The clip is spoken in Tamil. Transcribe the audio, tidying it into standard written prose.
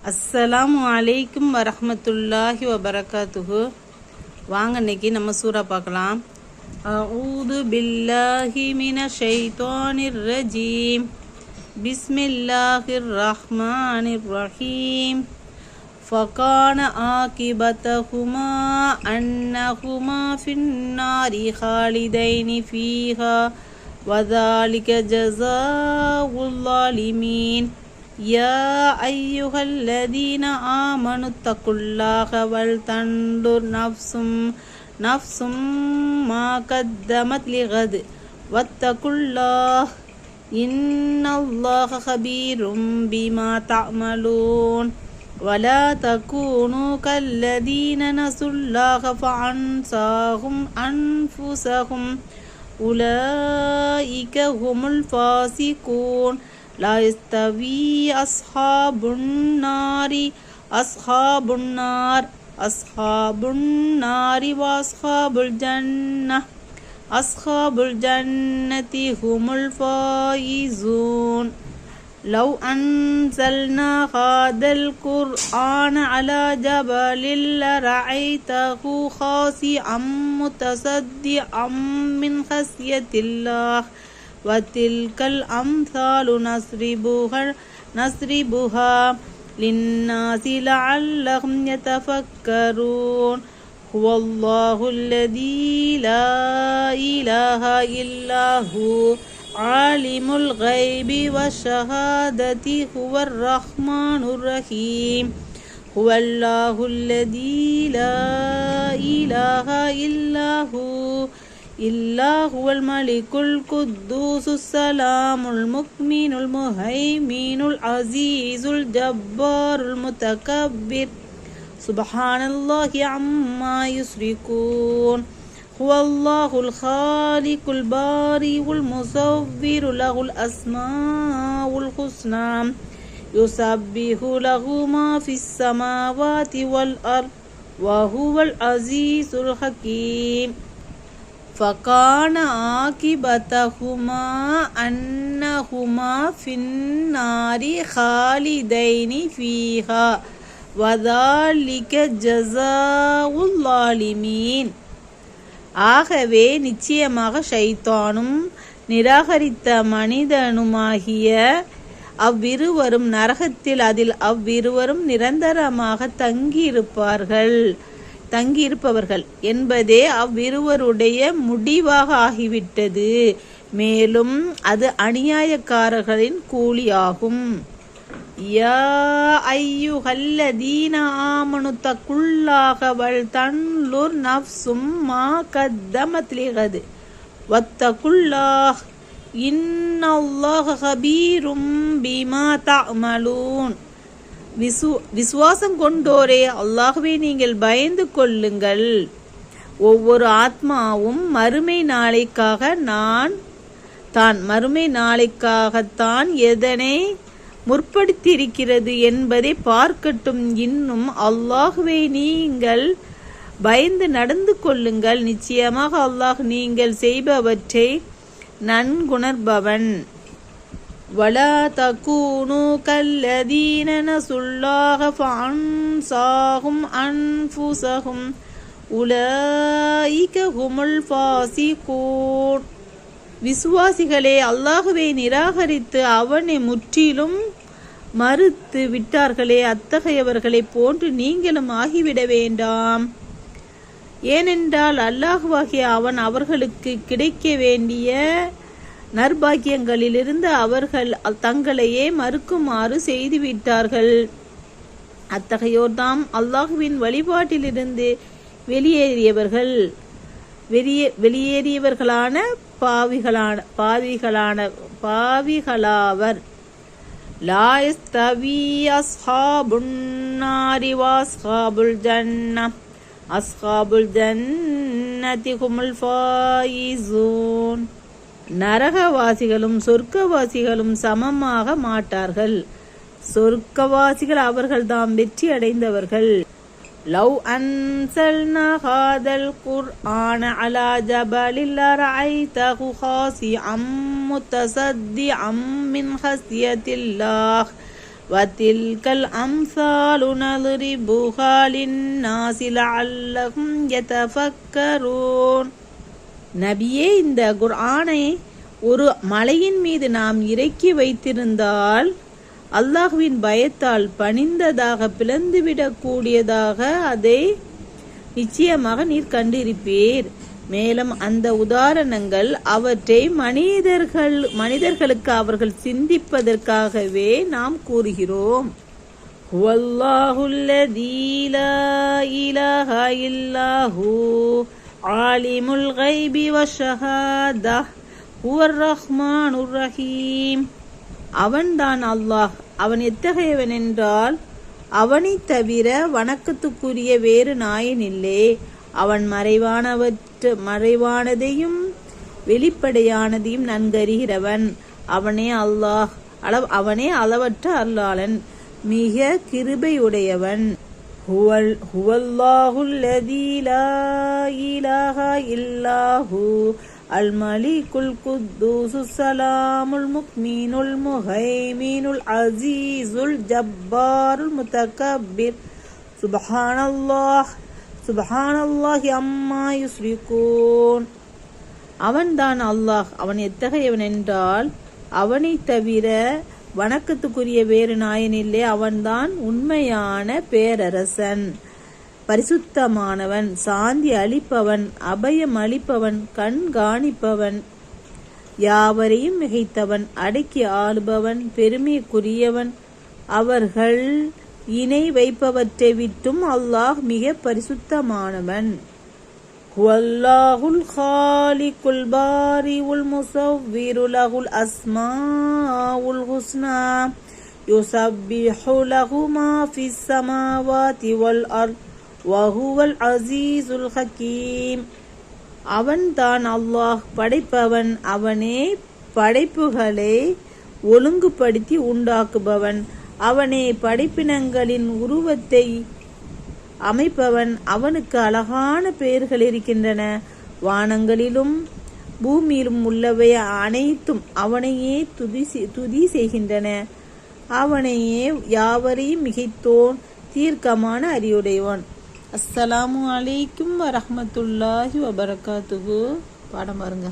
அஸ்ஸலாமு அலைக்கும் வரஹ்மத்துல்லாஹி வபரகாத்துஹு. வாங்க இன்னைக்கு நம்ம சூரா பார்க்கலாம். அஊது பில்லாஹி மினஷ் ஷைத்தானிர் ரஜீம். பிஸ்மில்லாஹிர் ரஹ்மானிர் ரஹீம். ஃபகான ஆகிபதஹுமா அன்னஹுமா ஃபின்னாரி ஹாலிதைனி ஃபீஹா வதாலிக ஜஸாஉல் ஸாலிமீன். يا أيها الذين آمنوا اتقوا الله ولتنظر نفس ما قدمت لغد واتقوا الله إن الله خبير بما تعملون. ولا تكونوا كالذين نسوا الله فأنساهم أنفسهم أولئك هم الفاسقون. لا يستوي أصحاب النار وأصحاب الجنة أصحاب الجنة هم الفائزون. لو أنزلنا هذا القرآن على جبل لرأيته خاشعا متصدعا من خشية الله وتلك الأمثال نضربها للناس لعلهم يتفكرون. هو الله الذي لا إله إلا هو عالم الغيب والشهادة هو الرحمن الرحيم. هو الله الذي لا إله إلا هو الملك القدوس السلام المؤمن المهيمن العزيز الجبار المتكبر سبحان الله عما يشركون. هو الله الخالق البارئ المصور له الأسماء الحسنى يسبح له ما في السماوات والأرض وهو العزيز الحكيم. فكان عاقبتهما أنهما في النار خالدين فيها وذلك جزاء الظالمين. ஆகவே நிச்சயமாக ஷைத்தானும் நிராகரித்த மனிதனுமாகிய அவ்விருவரும் நரகத்தில் அதில் அவ்விருவரும் நிரந்தரமாக தங்கியிருப்பவர்கள் என்பதே அவ்விருவருடைய முடிவாக ஆகிவிட்டது. மேலும் அது அநியாயக்காரர்களின் கூலியாகும். யா அய்யுஹல்லதீன ஆமனு தக்குல்லாஹ வல்தன்லுர் நஃப்சும் மா கத்தமத் லிகத் வத்தகுல்லாஹ் இன்னல்லாஹ கபீரும் பிமா தஅமலூன். விசுவாசம் கொண்டோரே, அல்லாஹ்வை நீங்கள் பயந்து கொள்ளுங்கள். ஒவ்வொரு ஆத்மாவும் மறுமை நாளைக்காகத்தான் எதனை முற்படுத்தியிருக்கிறது என்பதை பார்க்கட்டும். இன்னும் அல்லாஹ்வை நீங்கள் பயந்து நடந்து கொள்ளுங்கள். நிச்சயமாக அல்லாஹ் நீங்கள் செய்பவற்றை நன்குணர்பவன். ولا تكونوا كالذين نسوا الله فأنساهم أنفسهم أولئك هم الفاسقون. விசுவாசிகளே, அல்லாஹ்வை நிராகரித்து அவனை முற்றிலும் மறுத்து விட்டார்களே, அத்தகையவர்களை போன்று நீங்களும் ஆகிவிட வேண்டாம். ஏனென்றால் அல்லாஹ்வாகிய அவன் அவர்களுக்கு கிடைக்க வேண்டிய நற்பாக்கியங்களிலிருந்து அவர்கள் தங்களையே மறுக்குமாறு செய்துவிட்டார்கள். அத்தகையோர்தாம் அல்லாஹுவின் வழிபாட்டிலிருந்து வெளியேறியவர்களான பாவிகளாவர். லா யஸ்தவி அஸ்ஹாபுன் நாரி வஅஸ்ஹாபுல் ஜன்னதி ஹுமுல் ஃபாயிசூன். நரகவாசிகளும் சொர்க்கவாசிகளும் சமமாக மாட்டார்கள். சொர்க்கவாசிகள் அவர்கள் தாம் வெற்றி அடைந்தவர்கள். லவ் அன்சல்னா ஹாதல் குர்ஆன அலா ஜபலில் லரஐதஹு ஹாசிஅம் முத்தஸத்திஅம் மின் ஹஸ்யத்தில்லாஹ் வதில்கல் அம்சாலு நத்ரிபுஹா லின்னாஸி லஅல்லஹும் யதஃபக்கரூன். நபியே, இந்த குர்ஆனை ஒரு மலையின் மீது நாம் இறக்கி வைத்திருந்தால் அல்லாஹ்வின் பயத்தால் பணிந்ததாக பிளந்துவிடக் கூடியதாக அதை நிச்சயமாக நீர் கண்டிருப்பீர். மேலும் அந்த உதாரணங்கள் அவற்றை மனிதர்களுக்கு அவர்கள் சிந்திப்பதற்காகவே நாம் கூறுகிறோம். ஹுவல்லாஹுல்லதீ லா இலாஹா இல்லாஹு ஆலிமுல் கைபி வஷ்ஷஹாதஹ் ஹுவர் ரஹ்மானுர் ரஹீம். அவன்தான் அல்லாஹ். அவன் எத்தகையவன் என்றால், அவனை தவிர வணக்கத்துக்குரிய வேறு நாயன் இல்லை. அவன் மறைவானதையும் வெளிப்படையானதையும் நன்கறிகிறவன். அவனே அல்லாஹ். அவனே அளவற்ற அருளாளன், மிக கிருபையுடையவன். ஹுவல்லாஹுல்லதீ லா இலாஹா இல்லாஹு அல் மலிகுல் குத்தூசுஸ் ஸலாமுல் முக்மினுல் முஹைமினுல் அஸீஸுல் ஜப்பாருல் முதக்கப்பிர் சுப்ஹானல்லாஹி அம்மா யுஸ்ரிகூன். அவன்தான் அல்லாஹ். அவன் எத்தகையவன் என்றால், அவனை தவிர வணக்கத்துக்குரிய வேறு நாயன் இல்லை. அவன்தான் உண்மையான பேரரசன், பரிசுத்தமானவன், சாந்தி அளிப்பவன், அபயம் அளிப்பவன், கண்காணிப்பவன், யாவரையும் மிகைத்தவன், அடக்கி ஆளுபவன், பெருமைக்குரியவன். அவர்கள் இணை வைப்பவற்றை விட்டும் அல்லாஹ் மிக பரிசுத்தமானவன். ஹுவல்லாஹுல் காலிகுல் பாரிஉல் முஸவ்விரு லஹுல் அஸ்மாஉல் ஹுஸ்னா யுஸப்பிஹு லஹு மா ஃபிஸ் ஸமாவாதி வல் அர்த் வஹுவல் அஸீஸுல் ஹகீம். அவன்தான் அல்லாஹ், படைப்பவன். அவனே படைப்புகளை ஒழுங்குபடுத்தி உண்டாக்குபவன். அவனே படைப்பினங்களின் உருவத்தை அமைப்பவன். அவனுக்கு அழகான பெயர்கள் இருக்கின்றன. வானங்களிலும் பூமியிலும் உள்ளவை அனைத்தும் அவனையே துதி செய்கின்றன. அவனையே யாவரையும் மிகைத்தோன், தீர்க்கமான அறிவுடையவன். அஸ்ஸலாமு அலைக்கும் வரஹ்மத்துல்லாஹி வபரகாத்துஹு. பாடம் பாருங்க.